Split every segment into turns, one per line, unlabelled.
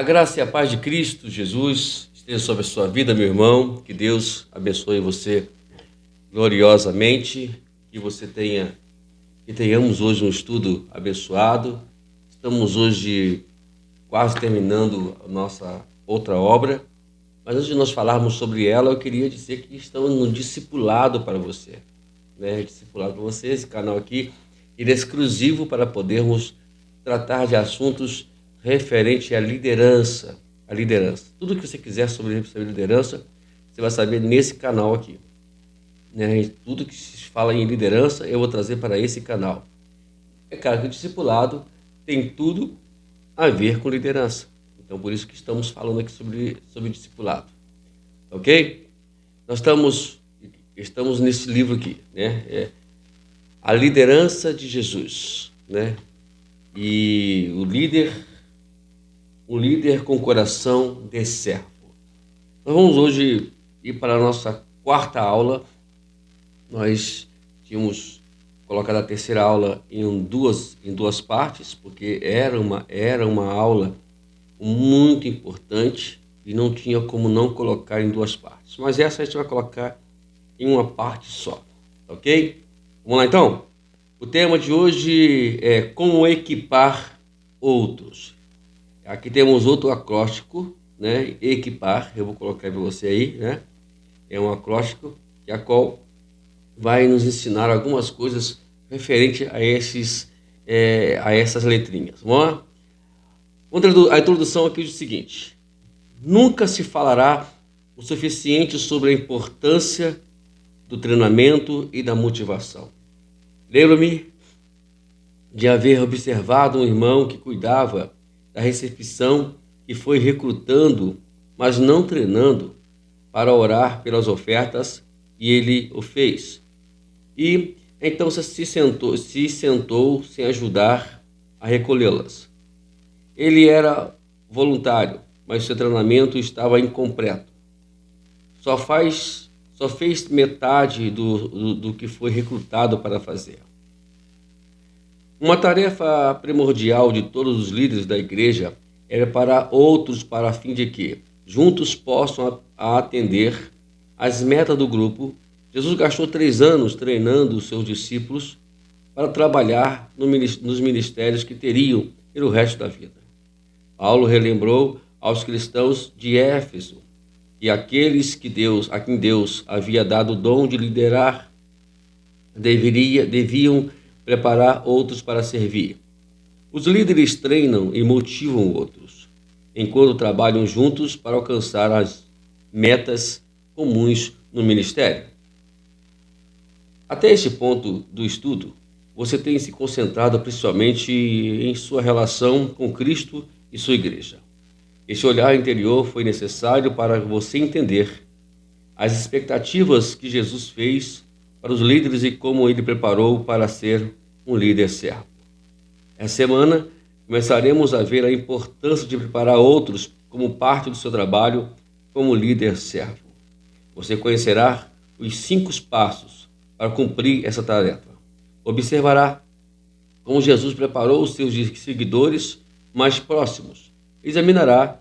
A graça e a paz de Cristo Jesus esteja sobre a sua vida, meu irmão. Que Deus abençoe você gloriosamente. Que tenhamos hoje um estudo abençoado. Estamos hoje quase terminando a nossa outra obra. Mas antes de nós falarmos sobre ela, eu queria dizer que estamos no discipulado para você. Discipulado para você, esse canal aqui, ele é exclusivo para podermos tratar de assuntos referentes à liderança. A liderança. Tudo que você quiser sobre liderança, você vai saber nesse canal aqui. Tudo que se fala em liderança, eu vou trazer para esse canal. É claro que o discipulado tem tudo a ver com liderança. Então, por isso que estamos falando aqui sobre discipulado. Ok? Nós estamos nesse livro aqui, A Liderança de Jesus, E o líder com coração de servo. Nós vamos hoje ir para a nossa quarta aula. Nós tínhamos colocado a terceira aula em duas partes, porque era uma aula muito importante e não tinha como não colocar em duas partes. Mas essa a gente vai colocar em uma parte só, ok? Vamos lá então? O tema de hoje é como equipar outros. Aqui temos outro acróstico, Equipar, eu vou colocar para você aí, É um acróstico a qual vai nos ensinar algumas coisas referente a essas letrinhas. Vamos lá? A introdução aqui diz o seguinte: nunca se falará o suficiente sobre a importância do treinamento e da motivação. Lembro-me de haver observado um irmão que cuidava da recepção e foi recrutando, mas não treinando, para orar pelas ofertas, e ele o fez. E então se sentou sem ajudar a recolhê-las. Ele era voluntário, mas seu treinamento estava incompleto. Só fez metade do que foi recrutado para fazer. Uma tarefa primordial de todos os líderes da igreja era para outros, para a fim de que juntos possam atender às metas do grupo. Jesus gastou 3 anos treinando os seus discípulos para trabalhar nos ministérios que teriam pelo resto da vida. Paulo relembrou aos cristãos de Éfeso que aqueles a quem Deus havia dado o dom de liderar deviam preparar outros para servir. Os líderes treinam e motivam outros, enquanto trabalham juntos para alcançar as metas comuns no ministério. Até este ponto do estudo, você tem se concentrado principalmente em sua relação com Cristo e sua igreja. Esse olhar interior foi necessário para você entender as expectativas que Jesus fez para os líderes e como ele preparou para ser um líder servo. Essa semana, começaremos a ver a importância de preparar outros como parte do seu trabalho como líder servo. Você conhecerá os 5 passos para cumprir essa tarefa. Observará como Jesus preparou os seus seguidores mais próximos. Examinará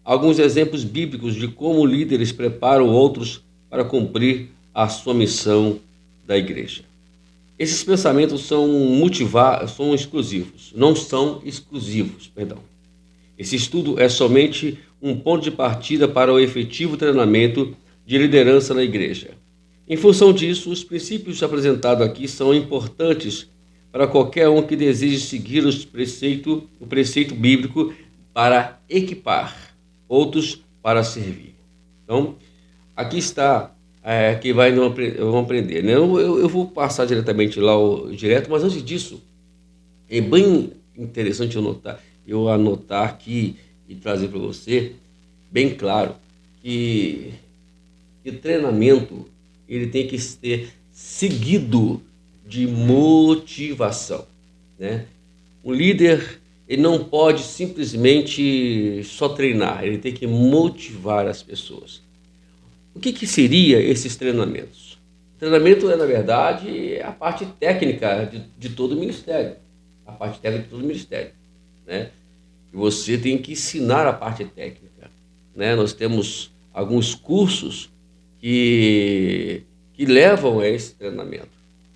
alguns exemplos bíblicos de como líderes preparam outros para cumprir a sua missão da igreja. Esses pensamentos são exclusivos, não são exclusivos, perdão. Esse estudo é somente um ponto de partida para o efetivo treinamento de liderança na igreja. Em função disso, os princípios apresentados aqui são importantes para qualquer um que deseje seguir o preceito bíblico para equipar outros para servir. Então, aqui está que vamos aprender. Eu vou passar diretamente lá direto, mas antes disso, é bem interessante eu anotar aqui e trazer para você bem claro que o treinamento ele tem que ser seguido de motivação, Um líder ele não pode simplesmente só treinar, ele tem que motivar as pessoas. O que seria esses treinamentos? O treinamento na verdade, a parte técnica de todo o ministério. e você tem que ensinar a parte técnica, né? Nós temos alguns cursos que levam a esse treinamento,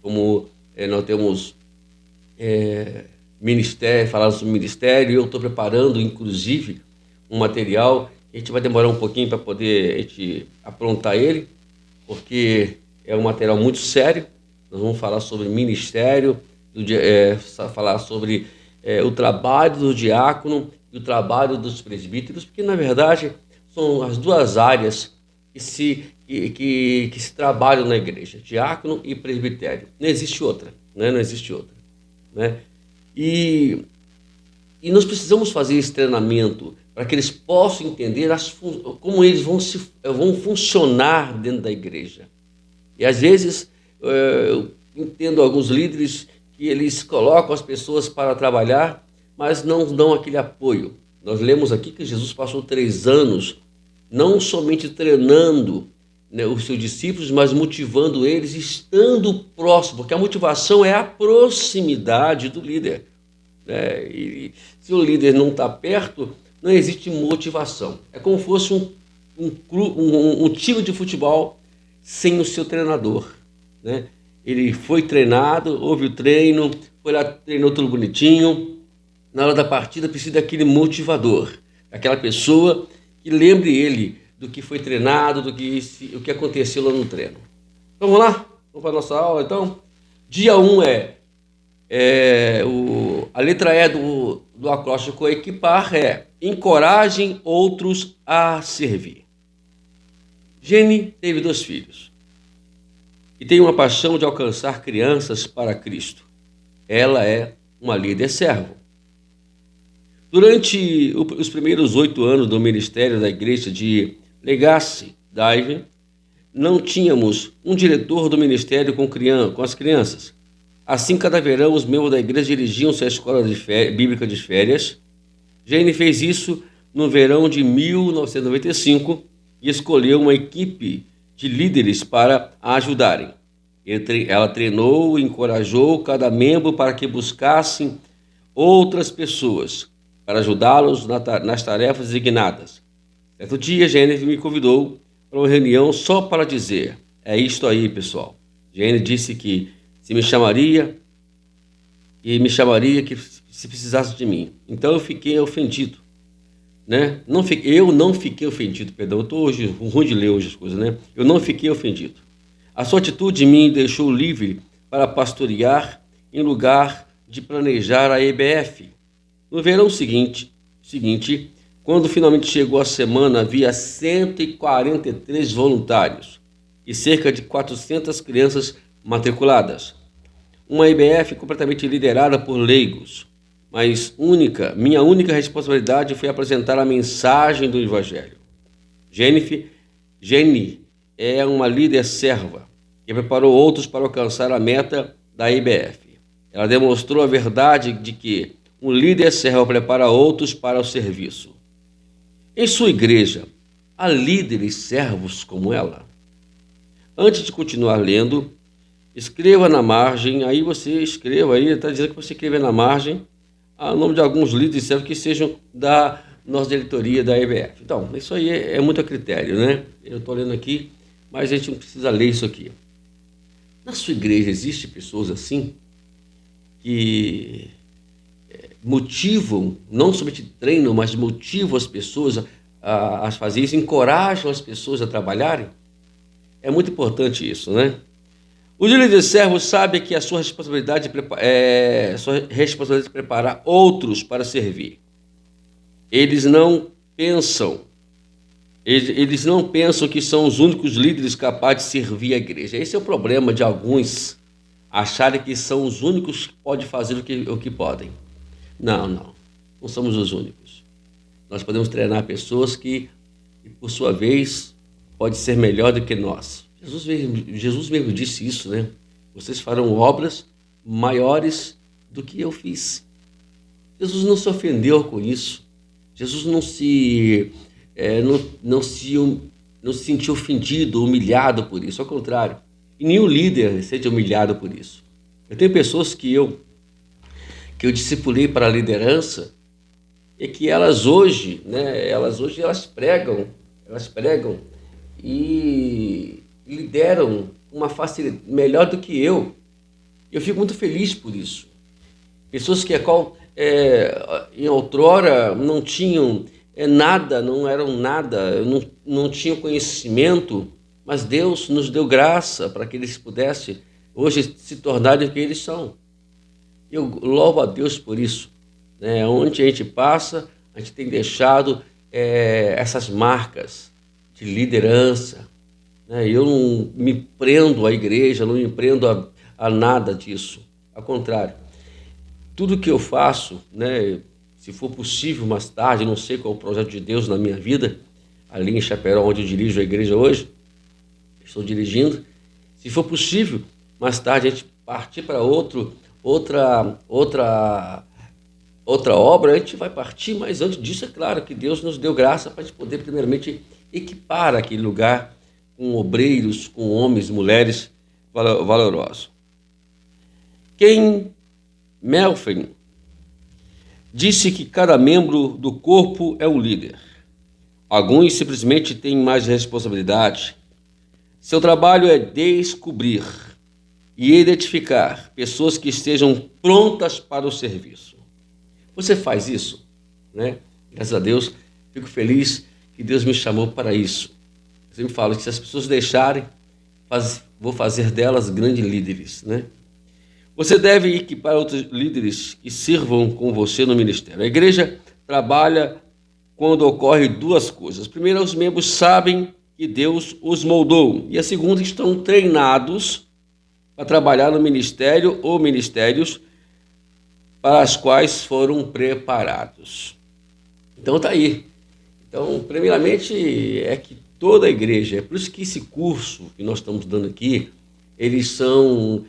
como nós temos ministério, falar sobre ministério, e eu estou preparando, inclusive, um material. A gente vai demorar um pouquinho para poder a gente aprontar ele, porque é um material muito sério. Nós vamos falar sobre ministério, falar sobre o trabalho do diácono e o trabalho dos presbíteros, porque, na verdade, são as duas áreas que se trabalham na igreja, diácono e presbitério. Não existe outra, né? Não existe outra, né? E nós precisamos fazer esse treinamento para que eles possam entender como eles vão funcionar dentro da igreja. E às vezes eu entendo alguns líderes que eles colocam as pessoas para trabalhar, mas não dão aquele apoio. Nós lemos aqui que Jesus passou 3 anos não somente treinando, né, os seus discípulos, mas motivando eles, estando próximo, porque a motivação é a proximidade do líder, né? E se o líder não está perto, não existe motivação. É como se fosse um time de futebol sem o seu treinador, né? Ele foi treinado, houve o treino, foi lá, treinou tudo bonitinho. Na hora da partida precisa daquele motivador, aquela pessoa que lembre ele do que foi treinado, o que aconteceu lá no treino. Então vamos lá? Vamos para a nossa aula então? Dia 1 a letra E do acróstico equipar é: encorajem outros a servir. Jenny teve 2 filhos e tem uma paixão de alcançar crianças para Cristo. Ela é uma líder servo. Durante os primeiros 8 anos do ministério da igreja de Legacy Dive, não tínhamos um diretor do ministério com as crianças. Assim, cada verão, os membros da igreja dirigiam-se à escola bíblica de férias. Jane fez isso no verão de 1995 e escolheu uma equipe de líderes para a ajudarem. Ela treinou e encorajou cada membro para que buscassem outras pessoas para ajudá-los nas tarefas designadas. Certo dia, Jane me convidou para uma reunião só para dizer: é isto aí, pessoal. Jane disse que me chamaria que se precisasse de mim. Então eu fiquei ofendido, né? Eu não fiquei ofendido, perdão. Eu estou hoje ruim de ler hoje as coisas, né? Eu não fiquei ofendido. A sua atitude me deixou livre para pastorear em lugar de planejar a EBF. No verão seguinte, quando finalmente chegou a semana, havia 143 voluntários e cerca de 400 crianças matriculadas. Uma IBF completamente liderada por leigos, mas minha única responsabilidade foi apresentar a mensagem do Evangelho. Jenny é uma líder serva que preparou outros para alcançar a meta da IBF. Ela demonstrou a verdade de que um líder servo prepara outros para o serviço. Em sua igreja, há líderes servos como ela? Antes de continuar lendo, escreva na margem, aí você escreva, aí está dizendo que você escreva na margem o nome de alguns líderes servos que sejam da nossa diretoria da EBF. Então, isso aí é muito a critério, né? Eu estou lendo aqui, mas a gente não precisa ler isso aqui. Na sua igreja existem pessoas assim que motivam, não somente treinam, mas motivam as pessoas a fazer isso, encorajam as pessoas a trabalharem? É muito importante isso, né? O líder servo sabe que a sua responsabilidade é preparar outros para servir. Eles não pensam que são os únicos líderes capazes de servir a igreja. Esse é o problema de alguns acharem que são os únicos que podem fazer o que podem. Não somos os únicos. Nós podemos treinar pessoas que por sua vez, pode ser melhor do que nós. Jesus mesmo disse isso, né? Vocês farão obras maiores do que eu fiz. Jesus não se ofendeu com isso. Jesus não se sentiu ofendido, humilhado por isso. Ao contrário. E nenhum líder se sente humilhado por isso. Eu tenho pessoas que eu discipulei para a liderança é que elas hoje, né, elas pregam e lideram uma facilidade melhor do que eu. Eu fico muito feliz por isso. Pessoas que em outrora não tinham nada, não eram nada, não tinham conhecimento, mas Deus nos deu graça para que eles pudessem hoje se tornarem o que eles são. Eu louvo a Deus por isso, né? Onde a gente passa, a gente tem deixado essas marcas de liderança, né? Eu não me prendo à igreja, não me prendo a nada disso. Ao contrário, tudo que eu faço, né, se for possível mais tarde, não sei qual é o projeto de Deus na minha vida, ali em Chaperó, onde eu dirijo a igreja hoje, estou dirigindo, se for possível, mais tarde a gente partir para outra obra, a gente vai partir, mas antes disso, é claro que Deus nos deu graça para a gente poder, primeiramente, equipar aquele lugar com obreiros, com homens e mulheres valorosos. Ken Melvin disse que cada membro do corpo é um líder. Alguns simplesmente têm mais responsabilidade. Seu trabalho é descobrir e identificar pessoas que estejam prontas para o serviço. Você faz isso, né? Graças a Deus, fico feliz que Deus me chamou para isso. Eu sempre falo que se as pessoas deixarem, vou fazer delas grandes líderes, né? Você deve equipar outros líderes que sirvam com você no ministério. A igreja trabalha quando ocorrem duas coisas. Primeiro, os membros sabem que Deus os moldou. E a segunda, estão treinados para trabalhar no ministério ou ministérios para as quais foram preparados. Então tá aí. Então, primeiramente, é que toda a igreja, é por isso que esse curso que nós estamos dando aqui, eles são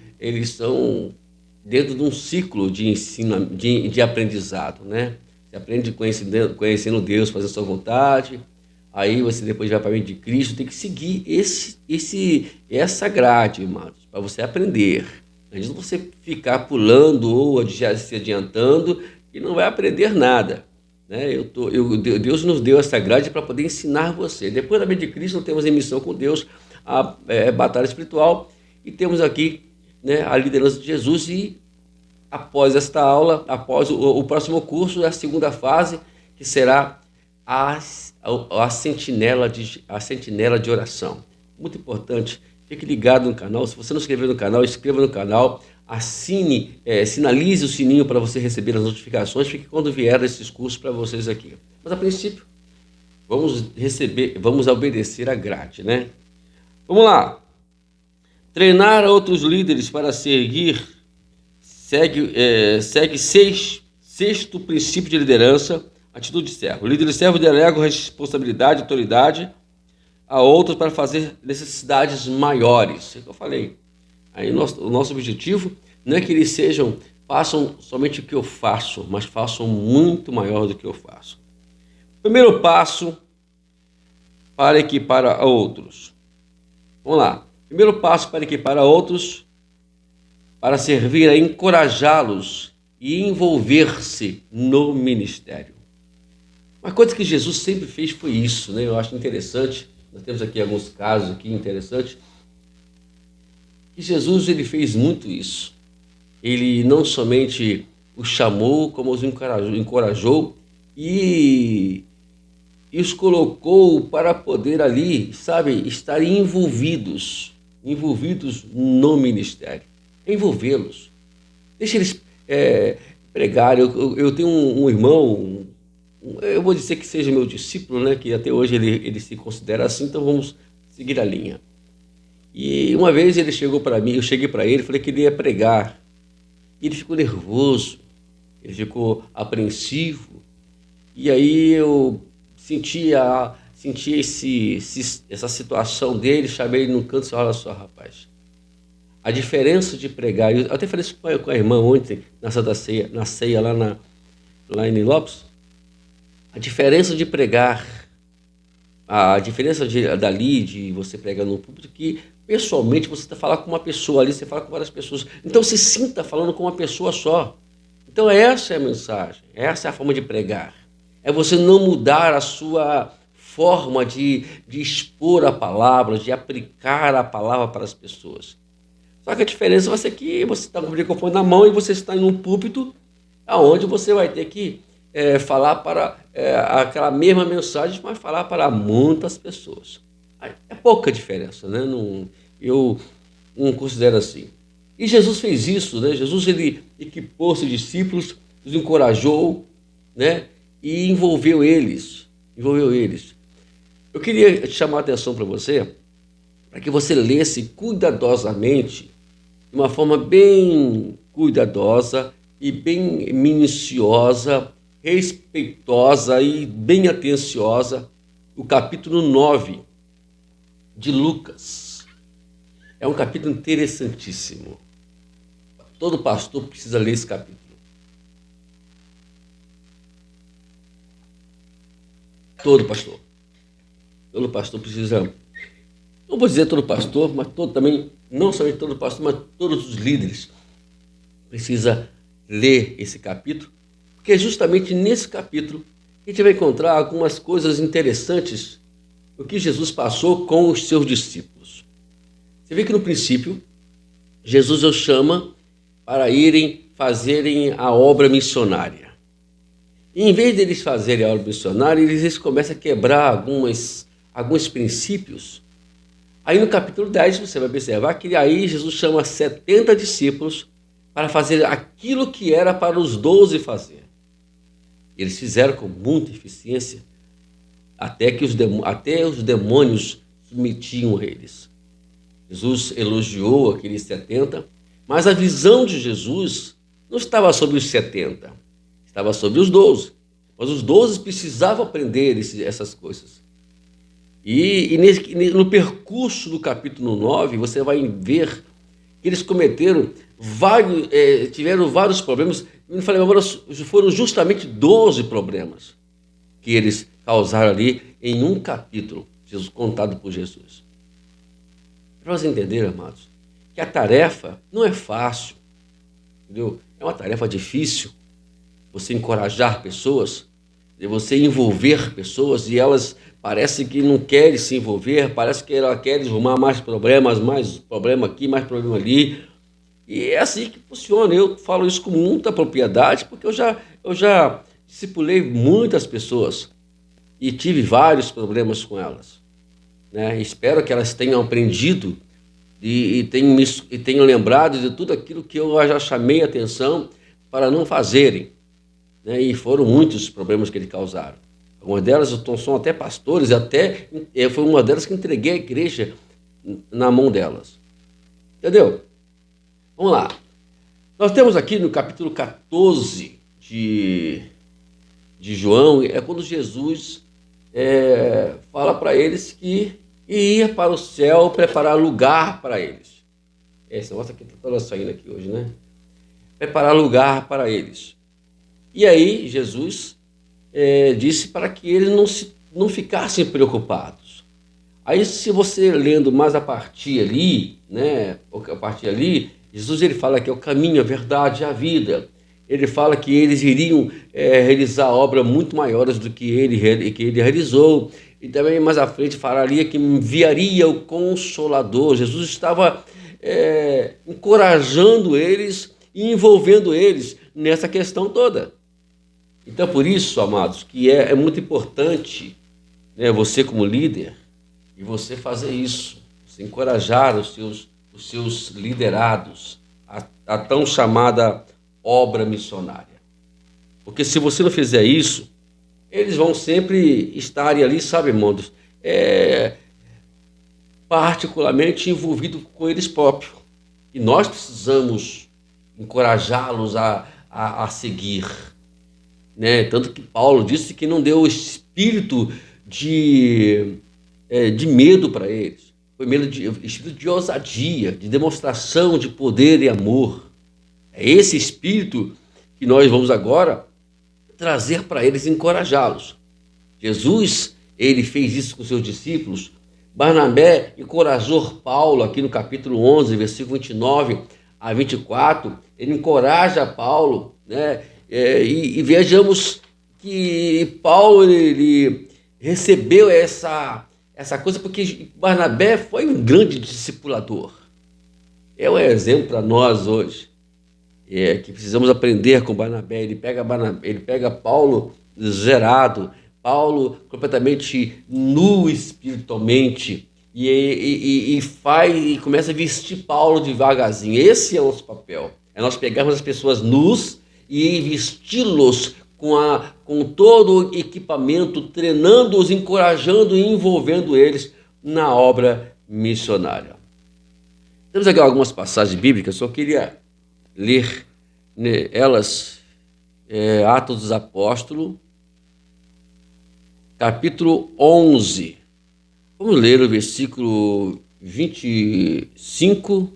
dentro de um ciclo de ensino, de aprendizado, né? Você aprende conhecendo Deus, fazendo a sua vontade, aí você depois vai para a mente de Cristo, tem que seguir essa grade, irmãos, para você aprender. Antes de você ficar pulando ou se adiantando e não vai aprender nada, né? Deus nos deu essa grade para poder ensinar você. Depois da mente de Cristo, nós temos em missão com Deus, a batalha espiritual, e temos aqui, né, a liderança de Jesus. E após esta aula, após o próximo curso, a segunda fase, que será a sentinela de oração. Muito importante, fique ligado no canal. Se você não se inscreveu no canal, inscreva no canal, assine, sinalize o sininho para você receber as notificações, fique quando vier esses cursos para vocês aqui. Mas a princípio, vamos obedecer a grade, né? Vamos lá. Treinar outros líderes para segue sexto princípio de liderança, atitude de servo. O líder de servo delega responsabilidade e autoridade a outros para fazer necessidades maiores. É o que eu falei. Aí o nosso objetivo não é que eles façam somente o que eu faço, mas façam muito maior do que eu faço. Primeiro passo para equipar a outros. Vamos lá. Primeiro passo para equipar a outros, para servir, é encorajá-los e envolver-se no ministério. Uma coisa que Jesus sempre fez foi isso, né? Eu acho interessante. Nós temos aqui alguns casos aqui interessantes. Que Jesus, ele fez muito isso. Ele não somente os chamou, como os encorajou e os colocou para poder ali, sabe, estar envolvidos no ministério. Envolvê-los. Deixa eles pregarem. Eu tenho um irmão, eu vou dizer que seja meu discípulo, né, que até hoje ele se considera assim, então vamos seguir a linha. E uma vez ele chegou para mim, eu cheguei para ele, falei que ele ia pregar. E ele ficou nervoso, ele ficou apreensivo. E aí eu senti essa situação dele, chamei ele no canto e disse: olha só, rapaz, a diferença de pregar, eu até falei isso com a irmã ontem, na ceia lá em Nilópolis, a diferença de pregar, a diferença dali, de você pregar no púlpito, que pessoalmente você está falando com uma pessoa ali, você fala com várias pessoas, então se sinta falando com uma pessoa só. Então essa é a mensagem, essa é a forma de pregar. é você não mudar a sua forma de expor a palavra, de aplicar a palavra para as pessoas. Só que a diferença vai ser que você está com o microfone na mão e você está em um púlpito aonde você vai ter que falar para aquela mesma mensagem, mas falar para muitas pessoas. É pouca diferença, né? Eu não considero assim. E Jesus fez isso, né? Jesus ele equipou seus discípulos, os encorajou, né? E envolveu eles. Eu queria chamar a atenção para você, para que você lesse cuidadosamente, de uma forma bem cuidadosa e bem minuciosa, respeitosa e bem atenciosa, o capítulo 9 de Lucas. É um capítulo interessantíssimo. Todo pastor precisa ler esse capítulo. Todo pastor precisa, não vou dizer todo pastor, mas todo também, não somente todo pastor, mas todos os líderes precisa ler esse capítulo, porque é justamente nesse capítulo que a gente vai encontrar algumas coisas interessantes do que Jesus passou com os seus discípulos. Você vê que no princípio, Jesus os chama para fazerem a obra missionária. E em vez deles fazerem a obra missionária, eles começam a quebrar alguns princípios. Aí no capítulo 10 você vai observar que aí Jesus chama 70 discípulos para fazer aquilo que era para os 12 fazer. Eles fizeram com muita eficiência, até os demônios submetiam a eles. Jesus elogiou aqueles 70, mas a visão de Jesus não estava sobre os 70, estava sobre os 12. Mas os 12 precisavam aprender essas coisas. E no percurso do capítulo 9, você vai ver que eles tiveram vários problemas. Eu falei, foram justamente 12 problemas que eles causaram ali em um capítulo, contado por Jesus. Para nós entenderem, amados, que a tarefa não é fácil, entendeu? É uma tarefa difícil. Você encorajar pessoas, você envolver pessoas e elas parecem que não querem se envolver, parece que elas querem arrumar mais problema aqui, mais problema ali. E é assim que funciona. Eu falo isso com muita propriedade, porque eu já discipulei muitas pessoas e tive vários problemas com elas, né? Espero que elas tenham aprendido e tenham lembrado de tudo aquilo que eu já chamei a atenção para não fazerem, né? E foram muitos os problemas que eles causaram. Algumas delas são até pastores, foi uma delas que entreguei a igreja na mão delas. Entendeu? Vamos lá. Nós temos aqui no capítulo 14 de João, é quando Jesus fala para eles que ia para o céu preparar lugar para eles. Esse negócio aqui está toda saindo aqui hoje, né? Preparar lugar para eles. E aí Jesus disse para que eles não ficassem preocupados. Aí, se você lendo mais a partir ali, né? Jesus ele fala que é o caminho, a verdade e a vida. Ele fala que eles iriam realizar obras muito maiores do que ele realizou. E também mais à frente falaria que enviaria o Consolador. Jesus estava encorajando eles e envolvendo eles nessa questão toda. Então, por isso, amados, que é muito importante, né, você como líder, e você fazer isso, você encorajar os seus liderados a tão chamada obra missionária. Porque se você não fizer isso, eles vão sempre estar ali, sabe, irmãos, particularmente envolvidos com eles próprios. E nós precisamos encorajá-los a seguir, né? Tanto que Paulo disse que não deu espírito de medo para eles. Foi espírito de ousadia, de demonstração de poder e amor. É esse espírito que nós vamos agora trazer para eles e encorajá-los. Jesus, ele fez isso com seus discípulos. Barnabé encorajou Paulo aqui no capítulo 11, versículo 29 a 24. Ele encoraja Paulo, né? E vejamos que Paulo ele recebeu essa coisa porque Barnabé foi um grande discipulador. É um exemplo para nós hoje, que precisamos aprender com Barnabé. Ele pega Paulo zerado, Paulo completamente nu espiritualmente, e começa a vestir Paulo devagarzinho. Esse é o nosso papel. É nós pegarmos as pessoas nus e vesti-los com todo o equipamento, treinando-os, encorajando e envolvendo eles na obra missionária. Temos aqui algumas passagens bíblicas, só queria ler, né, elas. Atos dos Apóstolos, capítulo 11. Vamos ler o versículo 25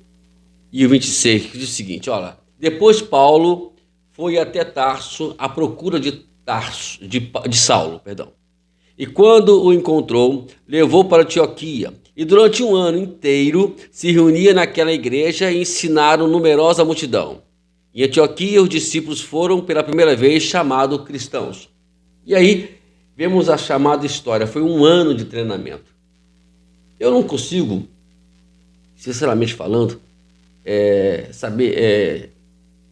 e o 26, que diz o seguinte, olha. Depois Paulo foi até Tarso à procura de Saulo, E quando o encontrou, levou para Antioquia. E durante um ano inteiro se reunia naquela igreja e ensinaram numerosa multidão. Em Antioquia, os discípulos foram pela primeira vez chamados cristãos. E aí vemos a chamada história. Foi um ano de treinamento. Eu não consigo, sinceramente falando,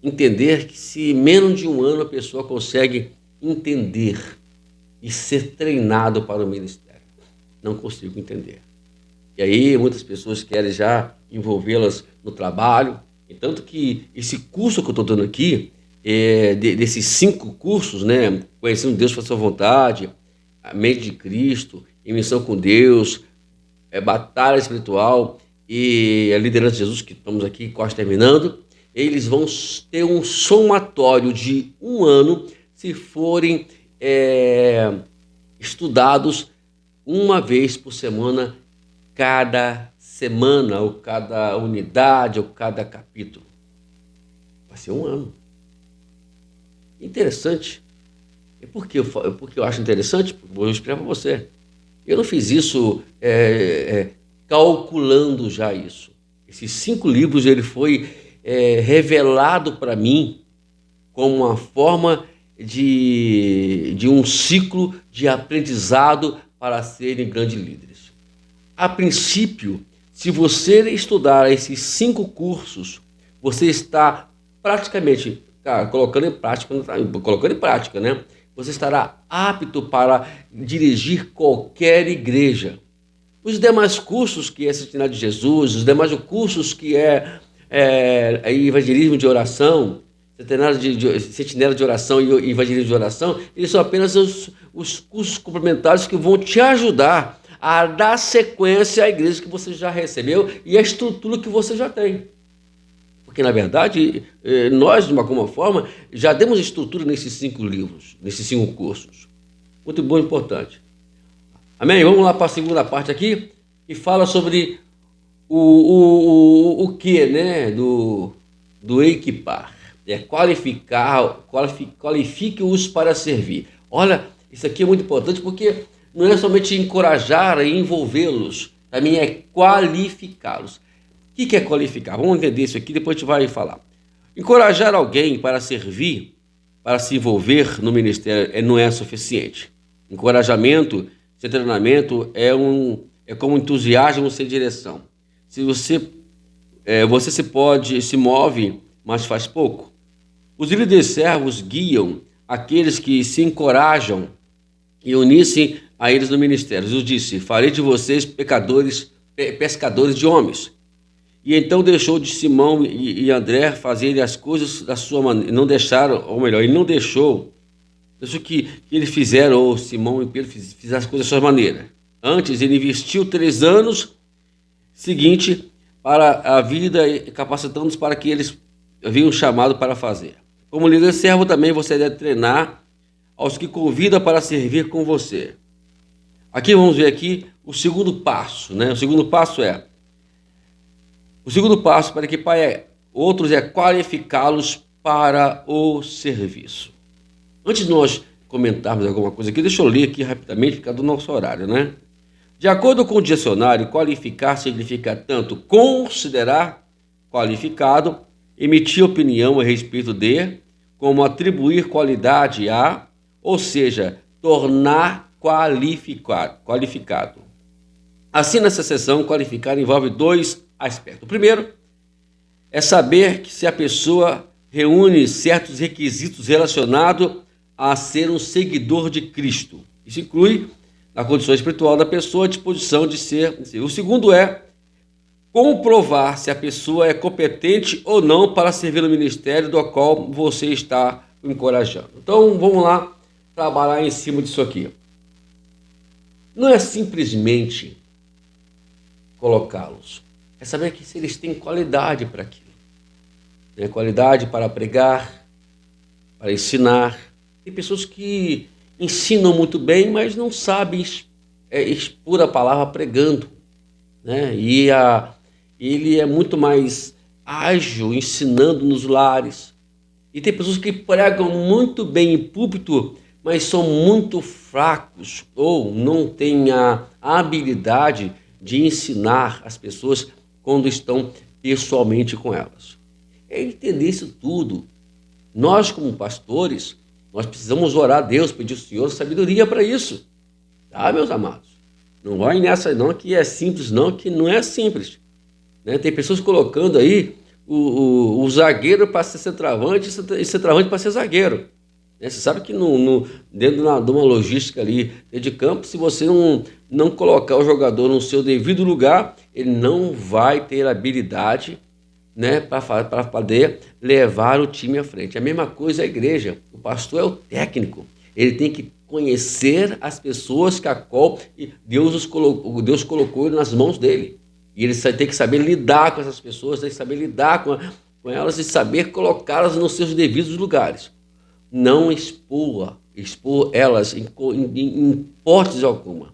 entender que se menos de um ano a pessoa consegue entender e ser treinado para o ministério. Não consigo entender. E aí muitas pessoas querem já envolvê-las no trabalho. E tanto que esse curso que eu estou dando aqui, desses 5 cursos, né? Conhecendo Deus para a sua vontade, a mente de Cristo, em missão com Deus, batalha espiritual e a liderança de Jesus, que estamos aqui quase terminando, eles vão ter um somatório de um ano se forem estudados uma vez por semana, cada semana, ou cada unidade, ou cada capítulo. Vai ser um ano. Interessante. E por que eu acho interessante? Vou explicar para você. Eu não fiz isso calculando já isso. Esses 5 livros ele foi revelado para mim como uma forma de um ciclo de aprendizado para serem grandes líderes. A princípio, se você estudar esses 5 cursos, você está praticamente colocando em prática, né? Você estará apto para dirigir qualquer igreja. Os demais cursos que é Centenário de Jesus, os demais cursos que é evangelismo de oração, Sentinela de oração e evangelismo de oração, eles são apenas os cursos complementares que vão te ajudar a dar sequência à igreja que você já recebeu e à estrutura que você já tem. Porque, na verdade, nós, de alguma forma, já demos estrutura nesses 5 livros, nesses 5 cursos. Muito bom e importante. Amém? Vamos lá para a segunda parte aqui, que fala sobre o que, né? Do equipar. Qualifique-os para servir. Olha, isso aqui é muito importante porque não é somente encorajar e envolvê-los, também é qualificá-los. O que é qualificar? Vamos entender isso aqui, depois a gente vai falar. Encorajar alguém para servir, para se envolver no ministério, não é suficiente. Encorajamento, sem treinamento, é como entusiasmo sem direção. Se você se move, mas faz pouco. Os líderes servos guiam aqueles que se encorajam e unissem a eles no ministério. Jesus disse: farei de vocês pescadores de homens. E então deixou de Simão e André fazerem as coisas da sua maneira. Não deixaram, ou melhor, ele não deixou que eles fizeram, ou Simão e Pedro fizeram as coisas da sua maneira. Antes, ele investiu 3 anos seguinte para a vida, capacitando-os para que eles haviam chamado para fazer. Como líder servo também você deve treinar aos que convida para servir com você. Aqui vamos ver aqui o segundo passo, né? O segundo passo para equipar outros é qualificá-los para o serviço. Antes de nós comentarmos alguma coisa aqui, deixa eu ler aqui rapidamente, ficar do nosso horário, né? De acordo com o dicionário, qualificar significa tanto considerar qualificado, emitir opinião a respeito de, como atribuir qualidade a, ou seja, tornar qualificado. Assim, nessa sessão, qualificado envolve dois aspectos. O primeiro é saber que se a pessoa reúne certos requisitos relacionados a ser um seguidor de Cristo. Isso inclui, na condição espiritual da pessoa, a disposição de ser. O segundo é comprovar se a pessoa é competente ou não para servir no ministério do qual você está encorajando. Então, vamos lá trabalhar em cima disso aqui. Não é simplesmente colocá-los, é saber que se eles têm qualidade para aquilo. Tem qualidade para pregar, para ensinar. Tem pessoas que ensinam muito bem, mas não sabem expor a palavra pregando, né? Ele é muito mais ágil ensinando nos lares. E tem pessoas que pregam muito bem em púlpito, mas são muito fracos ou não têm a habilidade de ensinar as pessoas quando estão pessoalmente com elas. É entender isso tudo. Nós, como pastores, nós precisamos orar a Deus, pedir ao Senhor sabedoria para isso. Tá, meus amados? Não vai nessa não, que é simples não, que não é simples. Né? Tem pessoas colocando aí o zagueiro para ser centroavante e centroavante para ser zagueiro. Né? Você sabe que dentro de uma logística ali de campo, se você não colocar o jogador no seu devido lugar, ele não vai ter habilidade, né, para poder levar o time à frente. A mesma coisa a igreja. O pastor é o técnico. Ele tem que conhecer as pessoas que a qual Deus colocou nas mãos dele. E ele tem que saber lidar com essas pessoas, tem que saber lidar com elas e saber colocá-las nos seus devidos lugares. Não expor elas em hipótese alguma.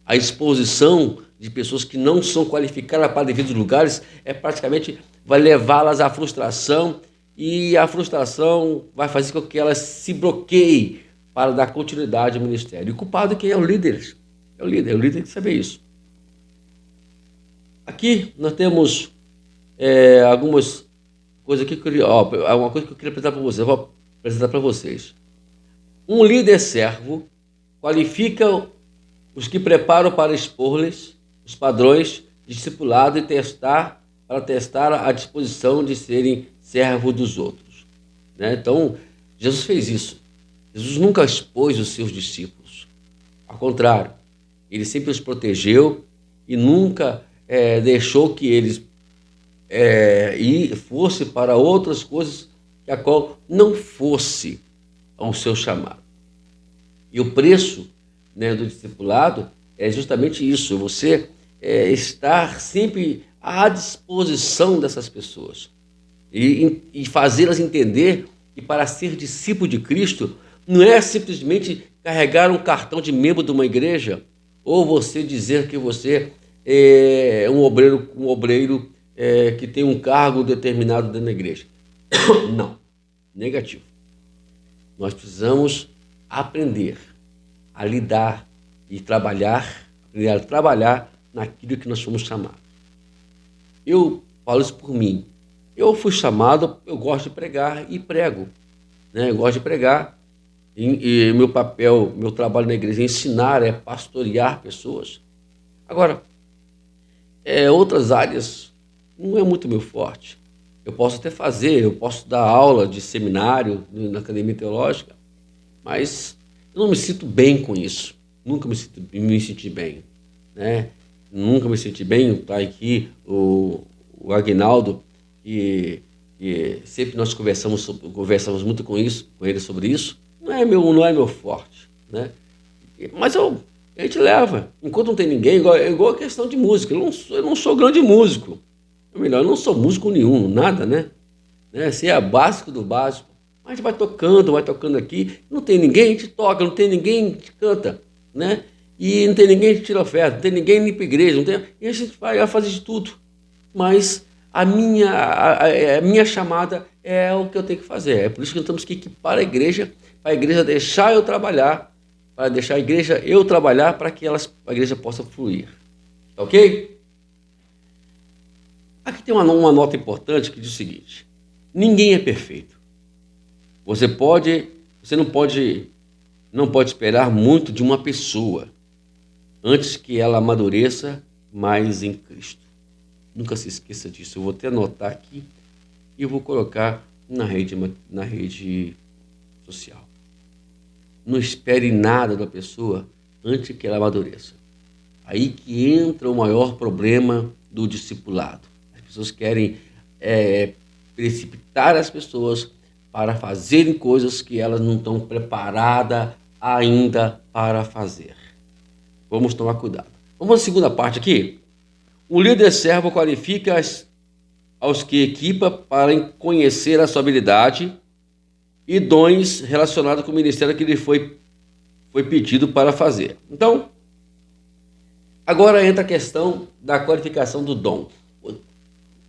A exposição de pessoas que não são qualificadas para devidos lugares praticamente vai levá-las à frustração, e a frustração vai fazer com que elas se bloqueiem para dar continuidade ao ministério. E o culpado é quem é o líder. O líder tem que saber isso. Aqui nós temos algumas coisas aqui alguma coisa que eu queria apresentar para vocês. Eu vou apresentar para vocês. Um líder servo qualifica os que preparam para expor-lhes os padrões de discipulado e para testar a disposição de serem servos dos outros. Né? Então, Jesus fez isso. Jesus nunca expôs os seus discípulos. Ao contrário, ele sempre os protegeu e nunca deixou que eles fossem para outras coisas que a qual não fosse ao seu chamado. E o preço, né, do discipulado é justamente isso, você estar sempre à disposição dessas pessoas e fazê-las entender que para ser discípulo de Cristo não é simplesmente carregar um cartão de membro de uma igreja ou você dizer que você é um obreiro que tem um cargo determinado dentro da igreja. Não, negativo. Nós precisamos aprender a lidar e trabalhar naquilo que nós fomos chamados. Eu falo isso por mim. Eu fui chamado, eu gosto de pregar e prego. Né? Eu gosto de pregar. E meu trabalho na igreja é ensinar, pastorear pessoas. Agora, outras áreas não é muito meu forte. Eu posso dar aula de seminário na academia teológica, mas eu não me sinto bem com isso. Nunca me senti bem. Né? Nunca me senti bem. Está aqui o Aguinaldo, e sempre nós conversamos muito com ele sobre isso. Não é meu forte. Né? Mas a gente leva. Enquanto não tem ninguém, igual a questão de música. Eu não sou grande músico. Ou melhor, eu não sou músico nenhum, nada, né? Você é básico do básico. Mas a gente vai tocando aqui, não tem ninguém, a gente toca, não tem ninguém, a gente canta, né? E não tem ninguém, a gente tira oferta, não tem ninguém limpa a igreja, e a gente vai fazer de tudo. Mas a minha chamada é o que eu tenho que fazer. É por isso que nós temos que equipar a igreja, para a igreja deixar eu trabalhar, para deixar a igreja eu trabalhar, para que a igreja possa fluir. Ok? Aqui tem uma nota importante que diz o seguinte: ninguém é perfeito. Você não pode não pode esperar muito de uma pessoa antes que ela amadureça mais em Cristo. Nunca se esqueça disso. Eu vou até anotar aqui e vou colocar na rede social. Não espere nada da pessoa antes que ela amadureça. Aí que entra o maior problema do discipulado. As pessoas querem precipitar as pessoas para fazerem coisas que elas não estão preparadas ainda para fazer. Vamos tomar cuidado. Vamos à segunda parte aqui. O líder servo qualifica aos que equipa para conhecer a sua habilidade e dons relacionados com o ministério que lhe foi pedido para fazer. Então, agora entra a questão da qualificação do dom.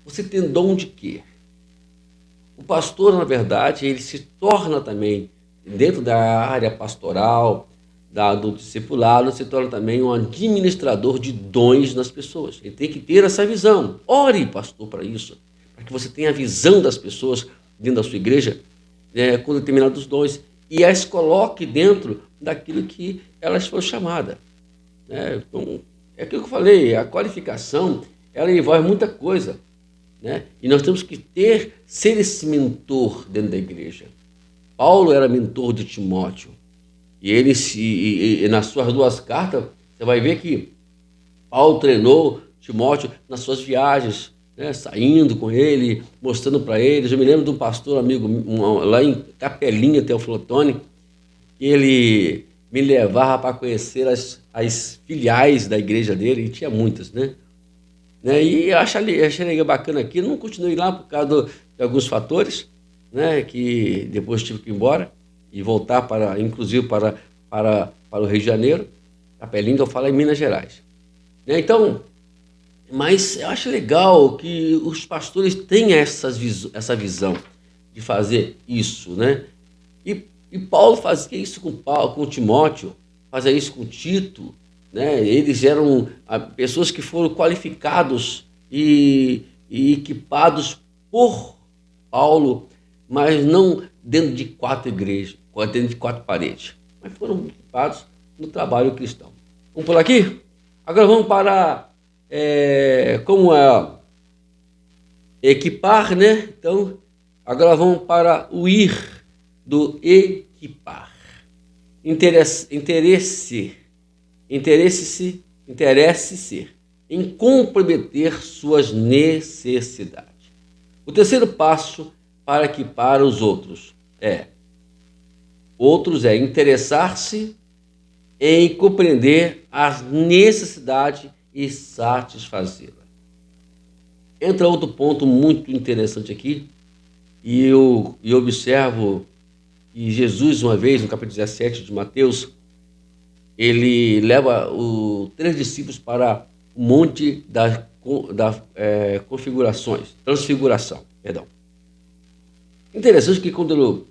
Você tem dom de quê? O pastor, na verdade, ele se torna também, dentro da área pastoral, do discipulado, se torna também um administrador de dons nas pessoas. Ele tem que ter essa visão. Ore, pastor, para isso, para que você tenha a visão das pessoas dentro da sua igreja, com determinados dons, e as coloque dentro daquilo que elas foram chamadas. Então, é aquilo que eu falei, a qualificação, ela envolve muita coisa, e nós temos que ser esse mentor dentro da igreja. Paulo era mentor de Timóteo, e ele, nas suas 2 cartas, você vai ver que Paulo treinou Timóteo nas suas viagens, saindo com ele, mostrando para eles. Eu me lembro de um pastor amigo lá em Capelinha, Teoflotone, que ele me levava para conhecer as filiais da igreja dele, e tinha muitas, E eu achei bacana aqui. Não continuei lá por causa de alguns fatores, que depois tive que ir embora e voltar inclusive para o Rio de Janeiro. Capelinha, eu falo em Minas Gerais. Então, mas eu acho legal que os pastores tenham essa visão de fazer isso, E Paulo fazia isso com Timóteo, fazia isso com Tito, Eles eram pessoas que foram qualificados e equipados por Paulo, mas não dentro de 4 igrejas, dentro de 4 paredes, mas foram equipados no trabalho cristão. Vamos por aqui? Agora vamos para como equipar, Então, agora vamos para o ir do equipar. Interesse-se em comprometer suas necessidades. O terceiro passo para equipar os outros é interessar-se em compreender as necessidades e satisfazê-la. Entra outro ponto muito interessante aqui, e eu observo que Jesus, uma vez, no capítulo 17 de Mateus, ele leva os 3 discípulos para o monte da transfiguração. Interessante que quando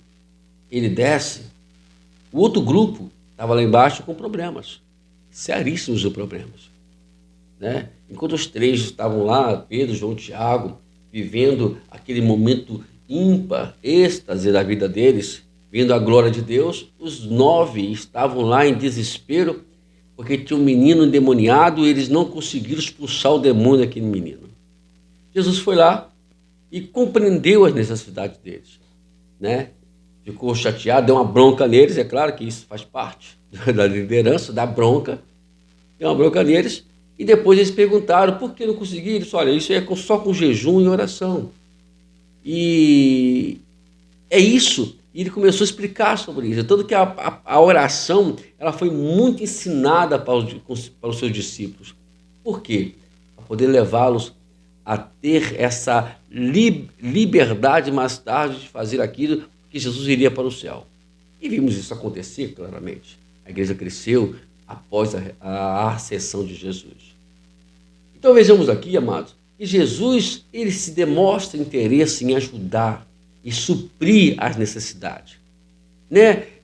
ele desce, o outro grupo estava lá embaixo com problemas, seríssimos de problemas. Enquanto os 3 estavam lá, Pedro, João, Tiago, vivendo aquele momento ímpar, êxtase da vida deles, vendo a glória de Deus, os 9 estavam lá em desespero, porque tinha um menino endemoniado e eles não conseguiram expulsar o demônio daquele menino. Jesus foi lá e compreendeu as necessidades deles, Ficou chateado, deu uma bronca neles, é claro que isso faz parte da liderança, da bronca, deu uma bronca neles, e depois eles perguntaram por que não conseguiram. Eles disseram, olha, isso é só com jejum e oração. E é isso. E ele começou a explicar sobre isso. Tanto que a oração ela foi muito ensinada para os seus discípulos. Por quê? Para poder levá-los a ter essa liberdade mais tarde de fazer aquilo que Jesus iria para o céu. E vimos isso acontecer claramente. A igreja cresceu após a ascensão de Jesus. Então vejamos aqui, amados, que Jesus ele se demonstra interesse em ajudar e suprir as necessidades.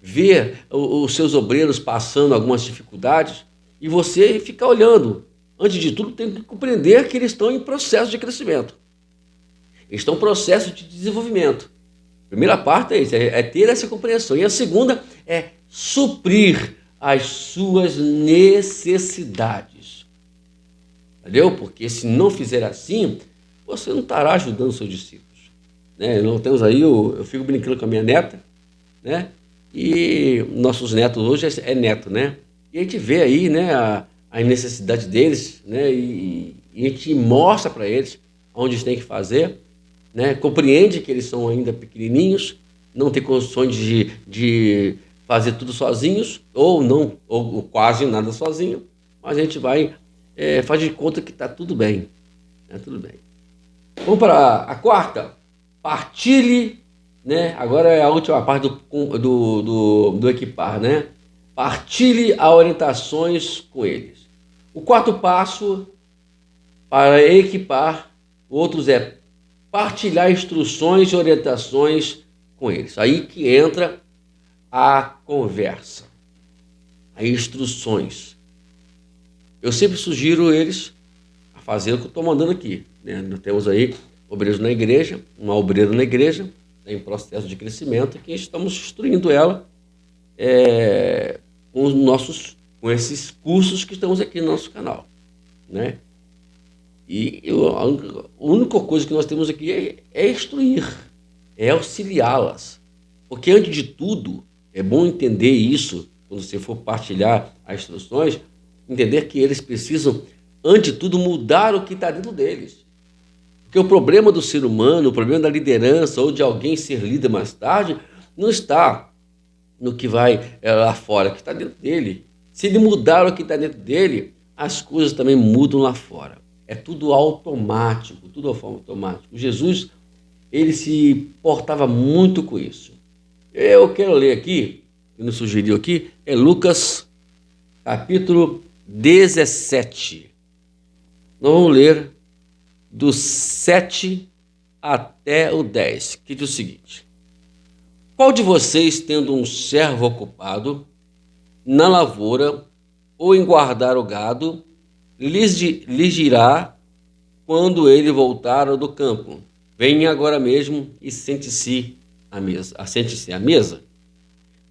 Ver os seus obreiros passando algumas dificuldades e você ficar olhando. Antes de tudo, tem que compreender que eles estão em processo de crescimento. Eles estão em processo de desenvolvimento. A primeira parte é isso, é ter essa compreensão. E a segunda é suprir as suas necessidades. Entendeu? Porque se não fizer assim, você não estará ajudando os seus discípulos. Né? Nós temos aí, eu fico brincando com a minha neta, né? E nossos netos hoje é neto, né? E a gente vê aí, né, a necessidade deles, né? E a gente mostra para eles onde eles têm que fazer, né? Compreende que eles são ainda pequenininhos, não têm condições de fazer tudo sozinhos, ou não, ou quase nada sozinho, mas a gente vai faz de conta que está tudo bem, né? Tudo bem. Vamos para a quarta. Partilhe, né? Agora é a última parte do equipar, né? Partilhe as orientações com eles. O quarto passo para equipar outros é partilhar instruções e orientações com eles. Aí que entra a conversa, as instruções. Eu sempre sugiro eles a fazer o que eu estou mandando aqui, né? Nós temos aí obreiros na igreja, uma obreira na igreja, em processo de crescimento, que estamos instruindo ela com esses cursos que estamos aqui no nosso canal, né? E a única coisa que nós temos aqui é instruir, é auxiliá-las. Porque, antes de tudo, é bom entender isso, quando você for partilhar as instruções, entender que eles precisam, antes de tudo, mudar o que está dentro deles. Porque o problema do ser humano, o problema da liderança ou de alguém ser líder mais tarde, não está no que vai lá fora, que está dentro dele. Se ele mudar o que está dentro dele, as coisas também mudam lá fora. É tudo automático, tudo automático. Jesus, ele se portava muito com isso. Eu quero ler aqui, que nos sugeriu aqui, é Lucas, capítulo 17. Nós vamos ler do 7 até o 10, que diz o seguinte: qual de vocês, tendo um servo ocupado na lavoura ou em guardar o gado, lhes dirá quando ele voltar do campo: venha agora mesmo e sente-se à mesa. Assente-se à mesa?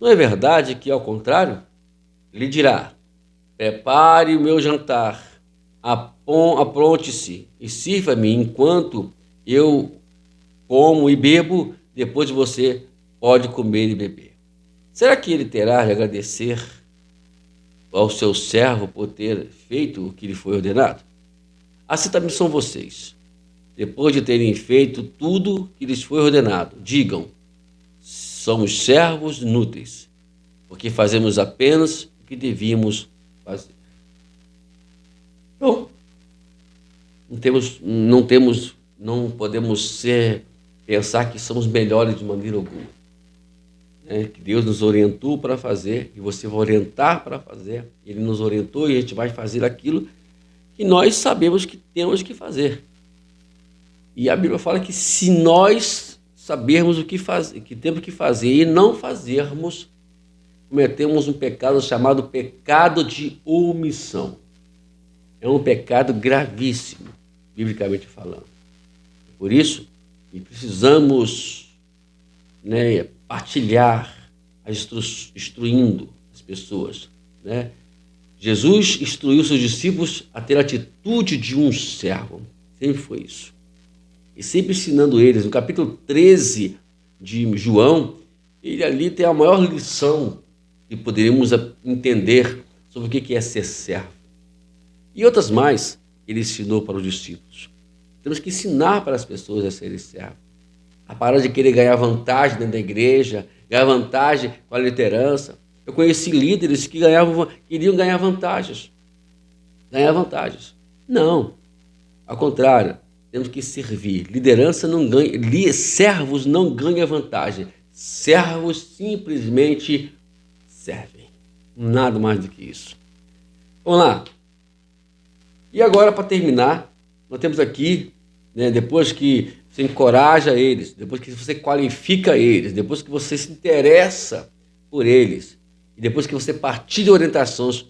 Não é verdade que, ao contrário, lhe dirá: prepare o meu jantar, apronte-se e sirva-me enquanto eu como e bebo, depois você pode comer e beber. Será que ele terá de agradecer ao seu servo por ter feito o que lhe foi ordenado? Assim também são vocês. Depois de terem feito tudo que lhes foi ordenado, digam: somos servos inúteis, porque fazemos apenas o que devíamos fazer. Então, não podemos pensar que somos melhores de maneira alguma. Que Deus nos orientou para fazer, e você vai orientar para fazer. Ele nos orientou e a gente vai fazer aquilo que nós sabemos que temos que fazer. E a Bíblia fala que se nós sabermos o que fazer, que temos que fazer e não fazermos, cometemos um pecado chamado pecado de omissão. É um pecado gravíssimo, biblicamente falando. Por isso, precisamos, partilhar, instruindo as pessoas, né? Jesus instruiu seus discípulos a ter a atitude de um servo. Sempre foi isso. E sempre ensinando eles. No capítulo 13 de João, ele ali tem a maior lição que poderíamos entender sobre o que é ser servo. E outras mais ele ensinou para os discípulos. Temos que ensinar para as pessoas a serem servos. A parar de querer ganhar vantagem dentro da igreja, ganhar vantagem com a liderança. Eu conheci líderes que queriam ganhar vantagens. Ganhar vantagens. Não. Ao contrário, temos que servir. Liderança não ganha, servos não ganham vantagem. Servos simplesmente servem. Nada mais do que isso. Vamos lá. E agora, para terminar, nós temos aqui, depois que você encoraja eles, depois que você qualifica eles, depois que você se interessa por eles, e depois que você partilha orientações,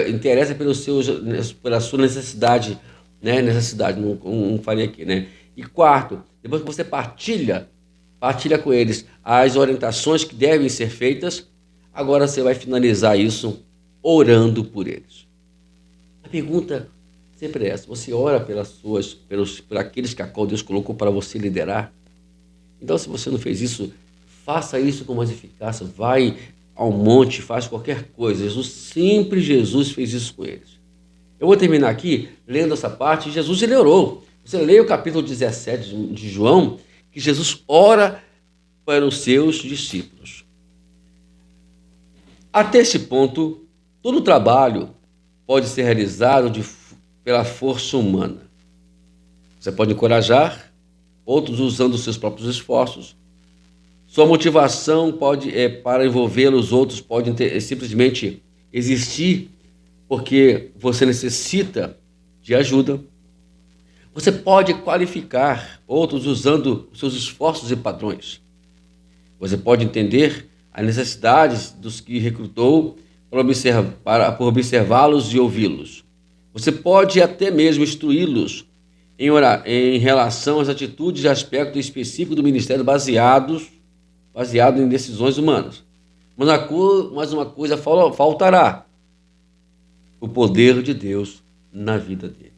interessa pela sua necessidade, não falei aqui, né? E quarto, depois que você partilha com eles as orientações que devem ser feitas, Agora você vai finalizar isso orando por eles. A pergunta sempre é essa: você ora por aqueles que a qual Deus colocou para você liderar? Então, se você não fez isso, faça isso com mais eficácia. Vai ao monte, faz qualquer coisa. Jesus fez isso com eles. Eu vou terminar aqui lendo essa parte. Jesus, ele orou. Você lê o capítulo 17 de João, que Jesus ora para os seus discípulos. Até esse ponto, todo trabalho pode ser realizado pela força humana. Você pode encorajar outros usando os seus próprios esforços. Sua motivação para envolver os outros pode simplesmente existir porque você necessita de ajuda. Você pode qualificar outros usando os seus esforços e padrões. Você pode entender as necessidades dos que recrutou por observá-los e ouvi-los. Você pode até mesmo instruí-los em relação às atitudes e aspectos específicos do ministério baseado em decisões humanas. Mas uma coisa faltará: o poder de Deus na vida deles.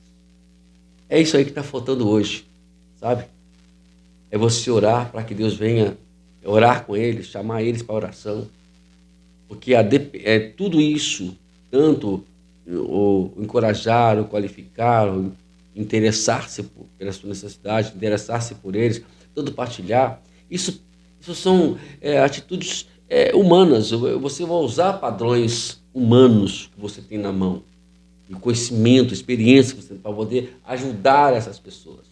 É isso aí que está faltando hoje, sabe? É você orar para que Deus venha orar com eles, chamar eles para oração. Porque tudo isso, tanto o encorajar, o qualificar, o interessar-se pelas suas necessidades, interessar-se por eles, tanto partilhar, isso são atitudes humanas. Você vai usar padrões humanos que você tem na mão, e conhecimento, experiência que você tem para poder ajudar essas pessoas.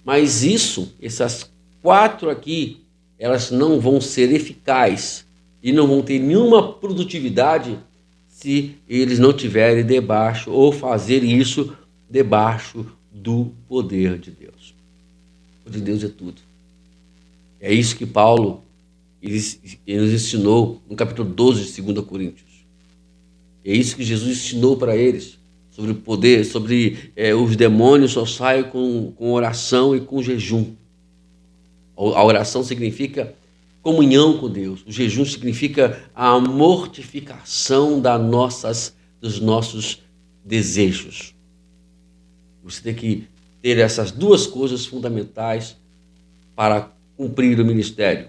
Mas essas 4 aqui, elas não vão ser eficazes e não vão ter nenhuma produtividade se eles não tiverem debaixo ou fazer isso debaixo do poder de Deus. O poder de Deus é tudo. É isso que Paulo ele nos ensinou no capítulo 12 de 2 Coríntios. É isso que Jesus ensinou para eles, sobre o poder, sobre os demônios só saem com oração e com jejum. A oração significa comunhão com Deus. O jejum significa a mortificação dos nossos desejos. Você tem que ter essas 2 coisas fundamentais para cumprir o ministério.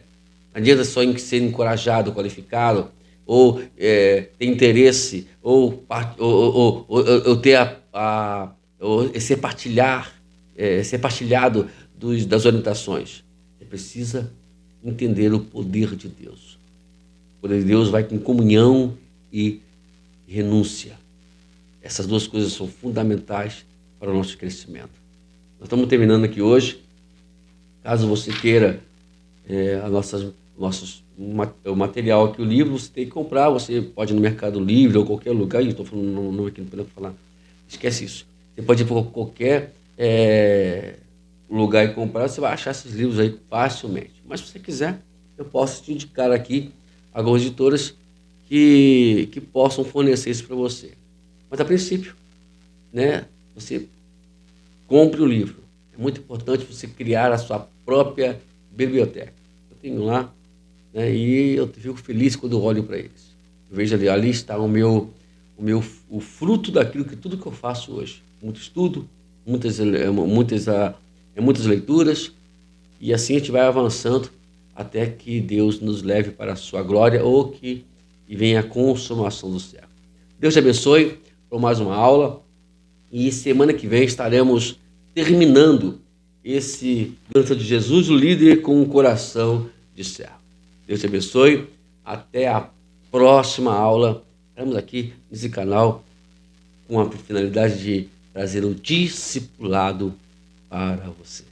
Não adianta só em ser encorajado, qualificado, ou ter interesse, ou ter ou ser partilhado das orientações. Você precisa entender o poder de Deus. O poder de Deus vai com comunhão e renúncia. Essas 2 coisas são fundamentais para o nosso crescimento. Nós estamos terminando aqui hoje. Caso você queira o material aqui, o livro, você tem que comprar. Você pode ir no Mercado Livre ou qualquer lugar. Estou falando não aqui, não podemos falar. Esquece isso. Você pode ir para qualquer lugar e comprar. Você vai achar esses livros aí facilmente. Mas se você quiser, eu posso te indicar aqui algumas editoras que possam fornecer isso para você. Mas a princípio, você compre o livro. É muito importante você criar a sua própria biblioteca. Eu tenho lá, e eu fico feliz quando eu olho para eles. Eu vejo ali está o fruto daquilo tudo que eu faço hoje. Muito estudo, muitas leituras, e assim a gente vai avançando até que Deus nos leve para a sua glória ou que venha a consumação do céu. Deus te abençoe por mais uma aula, e semana que vem estaremos terminando esse Dança de Jesus, o líder com um coração de servo. Deus te abençoe. Até a próxima aula. Estamos aqui nesse canal com a finalidade de trazer o discipulado para você.